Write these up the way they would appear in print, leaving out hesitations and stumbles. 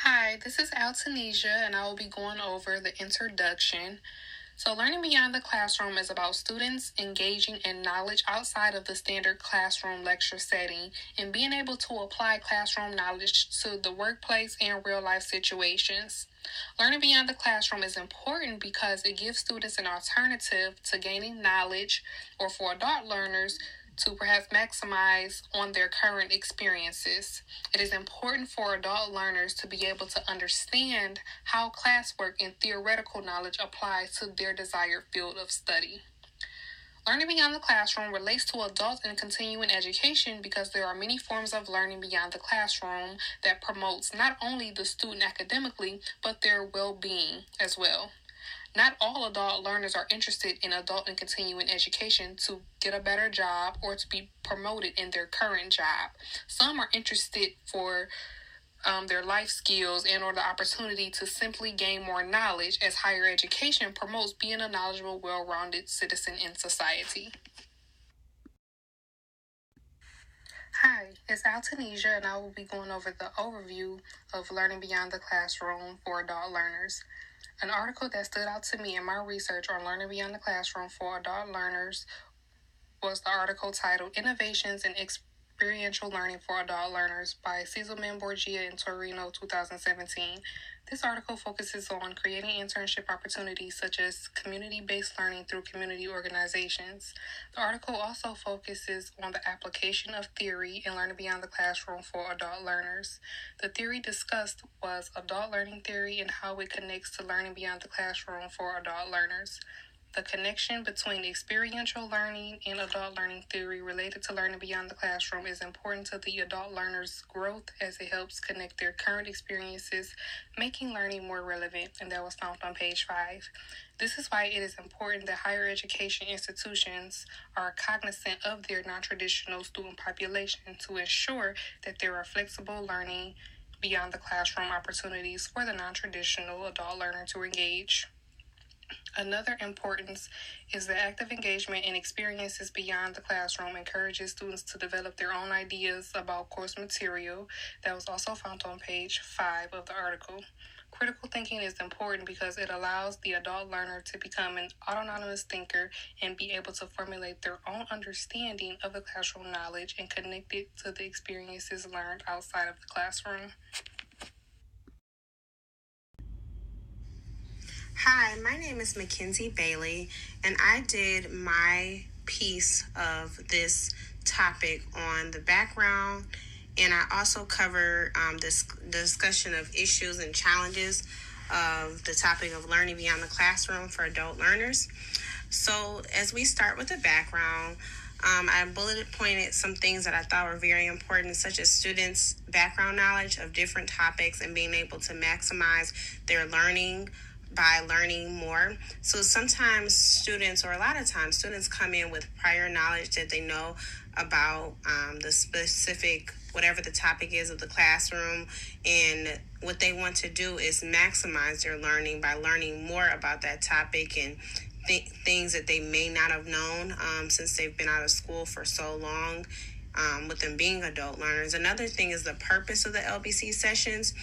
Hi, this is Altanesia, and I will be going over the introduction. So, learning beyond the classroom is about students engaging in knowledge outside of the standard classroom lecture setting and being able to apply classroom knowledge to the workplace and real life situations. Learning beyond the classroom is important because it gives students an alternative to gaining knowledge, or for adult learners, to perhaps maximize on their current experiences. It is important for adult learners to be able to understand how classwork and theoretical knowledge applies to their desired field of study. Learning beyond the classroom relates to adult and continuing education because there are many forms of learning beyond the classroom that promotes not only the student academically, but their well-being as well. Not all adult learners are interested in adult and continuing education to get a better job or to be promoted in their current job. Some are interested for their life skills and or the opportunity to simply gain more knowledge, as higher education promotes being a knowledgeable, well-rounded citizen in society. Hi, it's Altanesia, and I will be going over the overview of learning beyond the classroom for adult learners. An article that stood out to me in my research on learning beyond the classroom for adult learners was the article titled Innovations in Experiential Learning for Adult Learners by Cesarman Borgia and Torino 2017. This article focuses on creating internship opportunities such as community-based learning through community organizations. The article also focuses on the application of theory in learning beyond the classroom for adult learners. The theory discussed was adult learning theory and how it connects to learning beyond the classroom for adult learners. The connection between experiential learning and adult learning theory related to learning beyond the classroom is important to the adult learner's growth as it helps connect their current experiences, making learning more relevant, and that was found on page 5. This is why it is important that higher education institutions are cognizant of their non-traditional student population to ensure that there are flexible learning beyond the classroom opportunities for the non-traditional adult learner to engage. Another importance is that active engagement in experiences beyond the classroom encourages students to develop their own ideas about course material. That was also found on page 5 of the article. Critical thinking is important because it allows the adult learner to become an autonomous thinker and be able to formulate their own understanding of the classroom knowledge and connect it to the experiences learned outside of the classroom. Hi, my name is Mackenzie Bailey, and I did my piece of this topic on the background, and I also cover this discussion of issues and challenges of the topic of learning beyond the classroom for adult learners. So, as we start with the background, I bullet pointed some things that I thought were very important, such as students' background knowledge of different topics and being able to maximize their learning by learning more. So sometimes students, or a lot of times, students come in with prior knowledge that they know about the specific, whatever the topic is of the classroom, and what they want to do is maximize their learning by learning more about that topic and things that they may not have known since they've been out of school for so long. With them being adult learners. Another thing is the purpose of the LBC sessions,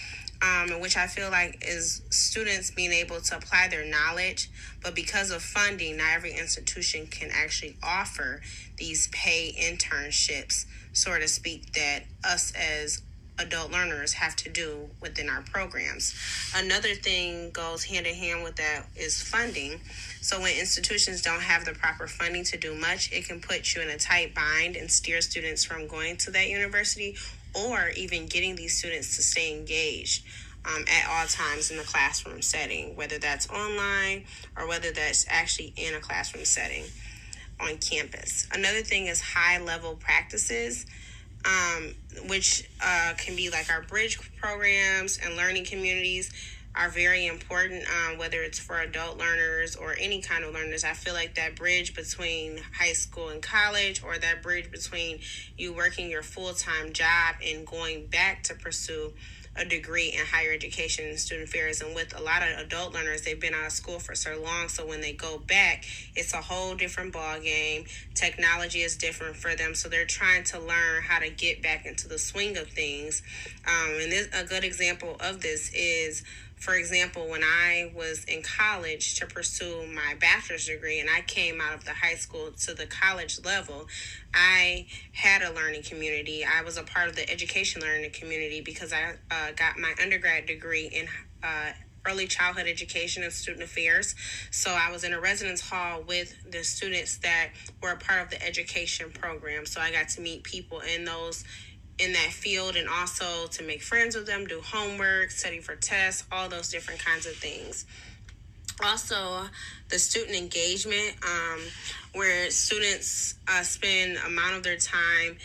which I feel like is students being able to apply their knowledge, but because of funding, not every institution can actually offer these pay internships, so to speak, that us as adult learners have to do within our programs. Another thing goes hand in hand with that is funding. So when institutions don't have the proper funding to do much, it can put you in a tight bind and steer students from going to that university or even getting these students to stay engaged at all times in the classroom setting, whether that's online or whether that's actually in a classroom setting on campus. Another thing is high level practices, which can be like our bridge programs and learning communities are very important, whether it's for adult learners or any kind of learners. I feel like that bridge between high school and college, or that bridge between you working your full-time job and going back to pursue a degree in higher education and student affairs. And with a lot of adult learners, they've been out of school for so long, so when they go back, it's a whole different ball game. Technology is different for them, so they're trying to learn how to get back into the swing of things. And a good example of this is, for example, when I was in college to pursue my bachelor's degree and I came out of the high school to the college level, I had a learning community. I was a part of the education learning community because I got my undergrad degree in early childhood education and student affairs. So I was in a residence hall with the students that were a part of the education program. So I got to meet people in that field, and also to make friends with them, do homework, study for tests, all those different kinds of things. Also, the student engagement, where students spend amount of their time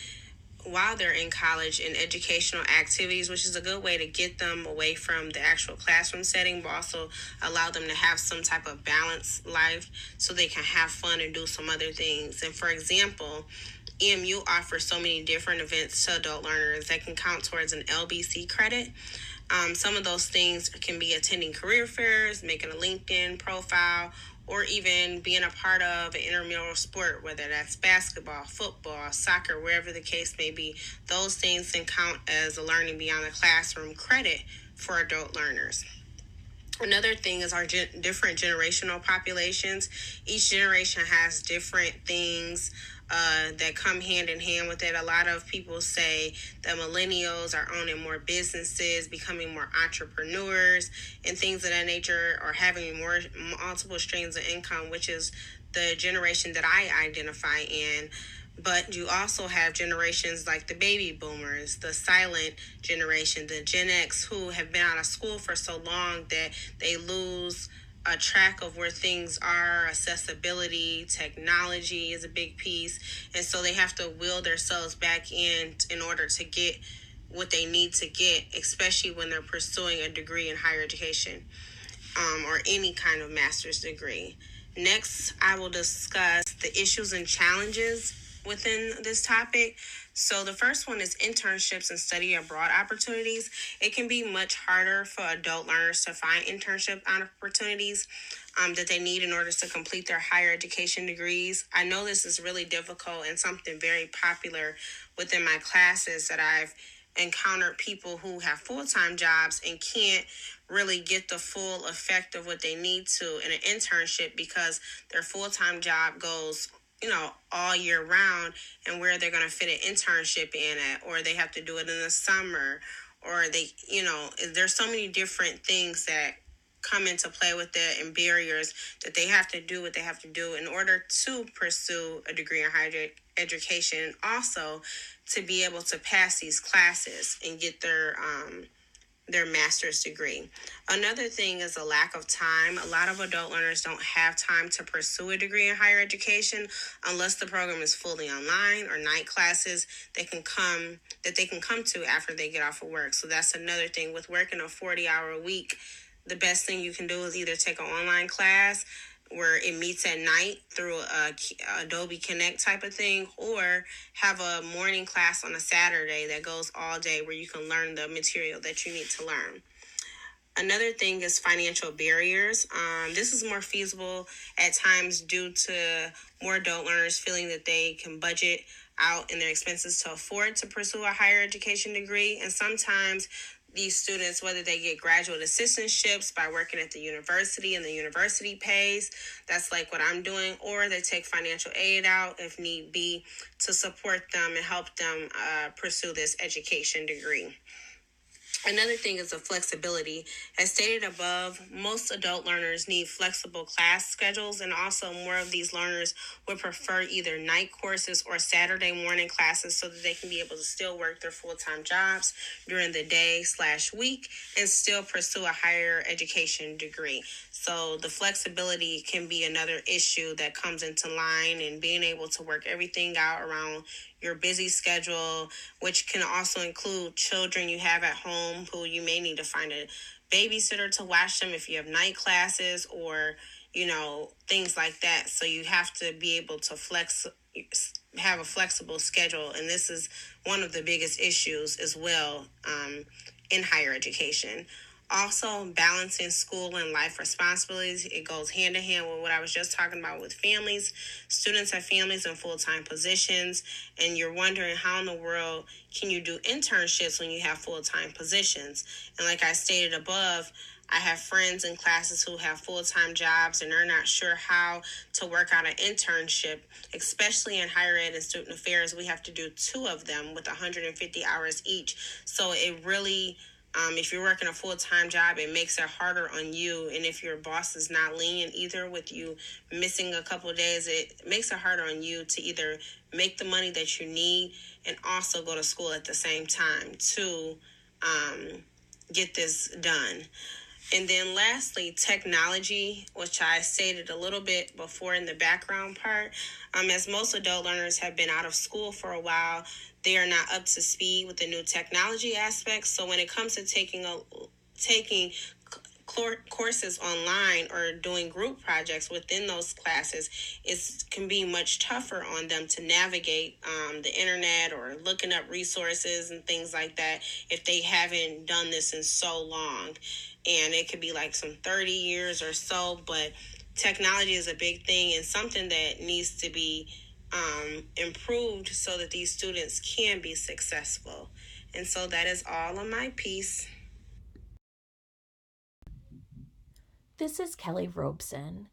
while they're in college in educational activities, which is a good way to get them away from the actual classroom setting, but also allow them to have some type of balanced life so they can have fun and do some other things. And for example, EMU offers so many different events to adult learners that can count towards an LBC credit. Some of those things can be attending career fairs, making a LinkedIn profile, or even being a part of an intramural sport, whether that's basketball, football, soccer, wherever the case may be. Those things can count as a learning beyond the classroom credit for adult learners. Another thing is our different generational populations. Each generation has different things that come hand in hand with it. A lot of people say that millennials are owning more businesses, becoming more entrepreneurs, and things of that nature, or having more multiple streams of income, which is the generation that I identify in. But you also have generations like the baby boomers, the silent generation, the Gen X, who have been out of school for so long that they lose a track of where things are. Accessibility, technology is a big piece, and so they have to will themselves back in order to get what they need to get, especially when they're pursuing a degree in higher education, or any kind of master's degree. Next, I will discuss the issues and challenges within this topic. So the first one is internships and study abroad opportunities. It can be much harder for adult learners to find internship opportunities that they need in order to complete their higher education degrees. I know this is really difficult and something very popular within my classes, that I've encountered people who have full-time jobs and can't really get the full effect of what they need to in an internship because their full-time job goes all year round, and where they're going to fit an internship in at, or they have to do it in the summer, or there's so many different things that come into play with it, and barriers that they have to do what they have to do in order to pursue a degree in higher education, and also to be able to pass these classes and get their master's degree. Another thing is a lack of time. A lot of adult learners don't have time to pursue a degree in higher education unless the program is fully online or night classes they can come to after they get off of work. So that's another thing. With working a 40-hour week, the best thing you can do is either take an online class where it meets at night through a Adobe Connect type of thing, or have a morning class on a Saturday that goes all day where you can learn the material that you need to learn. Another thing is financial barriers. This is more feasible at times due to more adult learners feeling that they can budget out in their expenses to afford to pursue a higher education degree. And sometimes these students, whether they get graduate assistantships by working at the university and the university pays, that's like what I'm doing, or they take financial aid out if need be to support them and help them pursue this education degree. Another thing is the flexibility. As stated above, most adult learners need flexible class schedules, and also more of these learners would prefer either night courses or Saturday morning classes so that they can be able to still work their full-time jobs during the day/week and still pursue a higher education degree. So the flexibility can be another issue that comes into line, and being able to work everything out around your busy schedule, which can also include children you have at home who you may need to find a babysitter to watch them if you have night classes, or things like that. So you have to be able to have a flexible schedule, and this is one of the biggest issues as well in higher education. Also, balancing school and life responsibilities, it goes hand in hand with what I was just talking about with families. Students have families in full-time positions, and you're wondering how in the world can you do internships when you have full-time positions. And like I stated above, I have friends in classes who have full-time jobs and are not sure how to work out an internship, especially in higher ed and student affairs. We have to do two of them with 150 hours each. So it really, if you're working a full-time job, it makes it harder on you. And if your boss is not lenient either with you missing a couple of days, it makes it harder on you to either make the money that you need and also go to school at the same time to get this done. And then lastly, technology, which I stated a little bit before in the background part. As most adult learners have been out of school for a while, they are not up to speed with the new technology aspects. So when it comes to taking courses online or doing group projects within those classes, it can be much tougher on them to navigate the internet or looking up resources and things like that if they haven't done this in so long. And it could be like some 30 years or so, but technology is a big thing and something that needs to be improved so that these students can be successful. And so that is all of my piece. This is Kelly Robeson.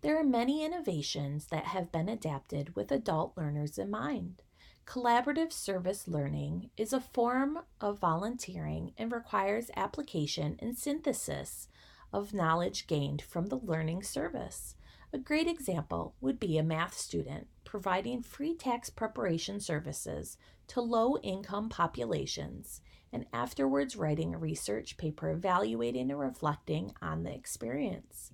There are many innovations that have been adapted with adult learners in mind. Collaborative service learning is a form of volunteering and requires application and synthesis of knowledge gained from the learning service. A great example would be a math student providing free tax preparation services to low income populations and afterwards writing a research paper evaluating and reflecting on the experience.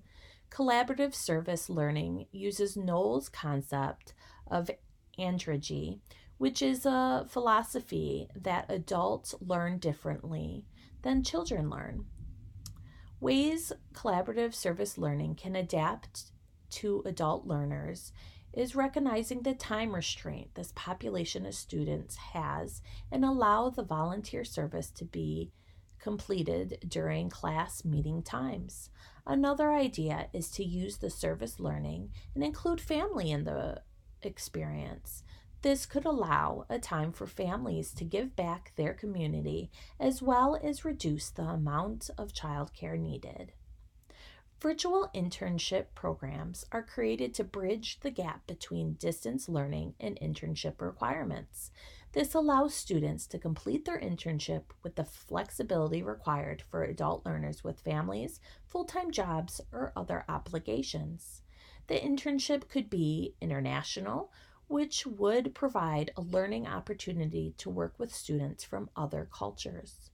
Collaborative service learning uses Knoll's concept of andragogy, which is a philosophy that adults learn differently than children learn. Ways collaborative service learning can adapt to adult learners is recognizing the time restraint this population of students has and allow the volunteer service to be completed during class meeting times. Another idea is to use the service learning and include family in the experience. This could allow a time for families to give back their community as well as reduce the amount of childcare needed. Virtual internship programs are created to bridge the gap between distance learning and internship requirements. This allows students to complete their internship with the flexibility required for adult learners with families, full time jobs, or other obligations. The internship could be international, which would provide a learning opportunity to work with students from other cultures.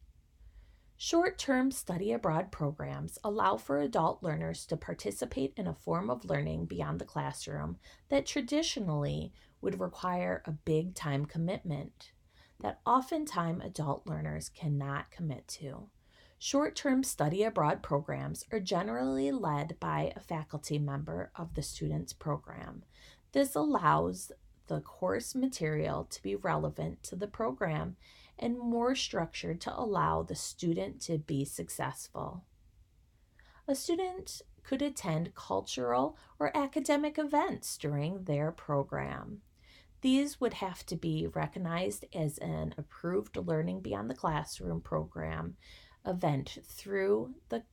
Short term study abroad programs allow for adult learners to participate in a form of learning beyond the classroom that traditionally would require a big time commitment that oftentimes adult learners cannot commit to. Short term study abroad programs are generally led by a faculty member of the student's program. This allows the course material to be relevant to the program and more structured to allow the student to be successful. A student could attend cultural or academic events during their program. These would have to be recognized as an approved Learning Beyond the Classroom program event through the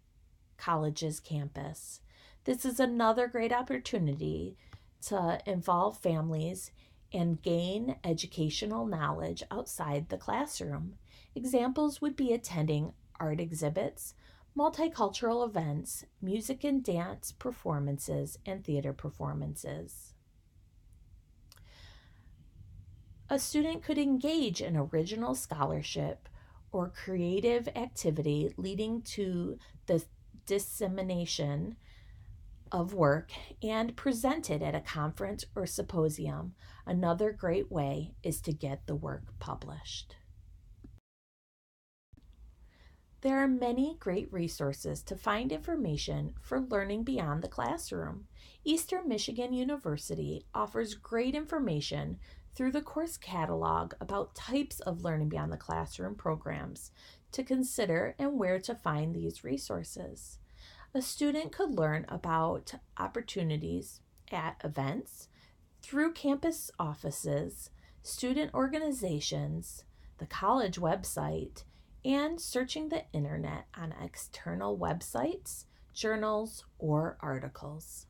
college's campus. This is another great opportunity to involve families and gain educational knowledge outside the classroom. Examples would be attending art exhibits, multicultural events, music and dance performances, and theater performances. A student could engage in original scholarship or creative activity leading to the dissemination of work and present it at a conference or symposium. Another great way is to get the work published. There are many great resources to find information for learning beyond the classroom. Eastern Michigan University offers great information through the course catalog about types of learning beyond the classroom programs to consider and where to find these resources. A student could learn about opportunities at events, through campus offices, student organizations, the college website, and searching the internet on external websites, journals, or articles.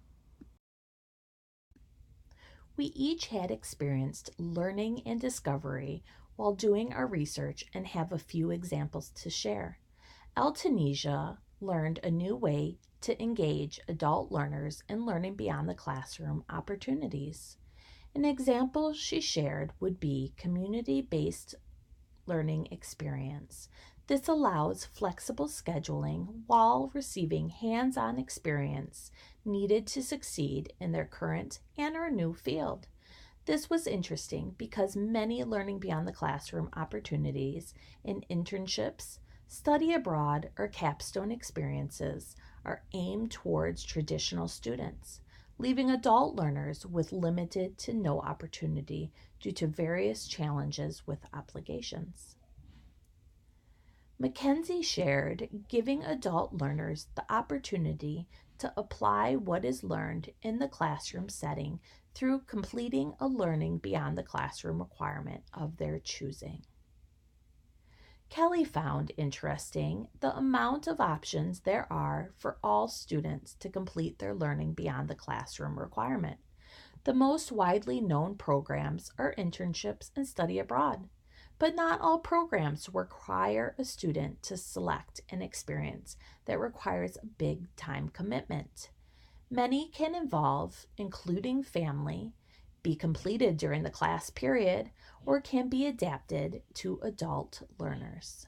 We each had experienced learning and discovery while doing our research and have a few examples to share. Altanesia learned a new way to engage adult learners in learning beyond the classroom opportunities. An example she shared would be community based learning experience. This allows flexible scheduling while receiving hands on experience needed to succeed in their current and or new field. This was interesting because many learning beyond the classroom opportunities in internships, study abroad, or capstone experiences are aimed towards traditional students, leaving adult learners with limited to no opportunity due to various challenges with obligations. Mackenzie shared giving adult learners the opportunity to apply what is learned in the classroom setting through completing a learning beyond the classroom requirement of their choosing. Kelly found interesting the amount of options there are for all students to complete their learning beyond the classroom requirement. The most widely known programs are internships and study abroad, but not all programs require a student to select an experience that requires a big time commitment. Many can involve including family, be completed during the class period, or can be adapted to adult learners.